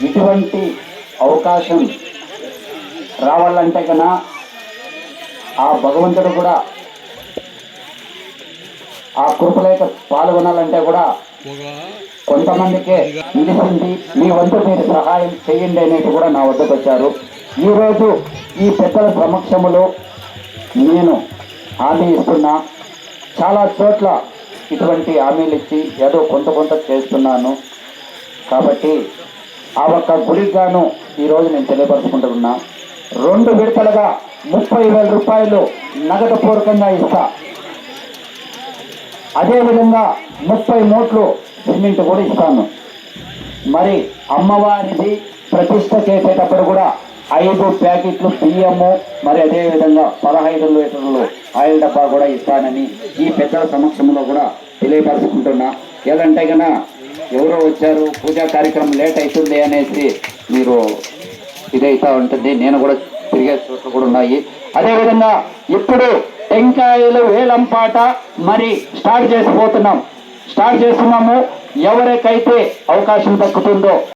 ఇటువంటి అవకాశం రావాలంటే కన్నా ఆ భగవంతుడు కూడా ఆ కృపలేక పాల్గొనాలంటే కూడా కొంతమందికే నిలిచింది. మీ వంతు మీరు సహాయం చేయండి అనేది కూడా నా వద్దకు వచ్చారు. ఈరోజు ఈ పెద్దల సమక్షములో నేను హామీ ఇస్తున్నా. చాలా చోట్ల ఇటువంటి హామీలు ఇచ్చి ఏదో కొంత చేస్తున్నాను. కాబట్టి ఆ ఒక్క గుడికి గాను ఈరోజు నేను తెలియపరుచుకుంటున్నా. 2 విడతలుగా 30,000 రూపాయలు నగదు పూర్వకంగా ఇస్తా. అదేవిధంగా 30 మూట్లు సిమెంట్ కూడా ఇస్తాను. మరి అమ్మవారిది ప్రతిష్ట చేసేటప్పుడు కూడా 5 ప్యాకెట్లు బియ్యము, మరి అదేవిధంగా 15 లీటర్లు ఆయిల్ డబ్బా కూడా ఇస్తానని ఈ పెద్దల సమక్షంలో కూడా తెలియపరుచుకుంటున్నా. ఏదంటే కన్నా ఎవరో వచ్చారు, పూజా కార్యక్రమం లేట్ అవుతుంది అనేసి మీరు ఇదైతా ఉంటుంది. నేను కూడా తిరిగే చోట్ల కూడా ఉన్నాయి. అదేవిధంగా ఇప్పుడు టెంకాయలు వేలంపాట మరి స్టార్ట్ చేస్తున్నాము. ఎవరికైతే అవకాశం దక్కుతుందో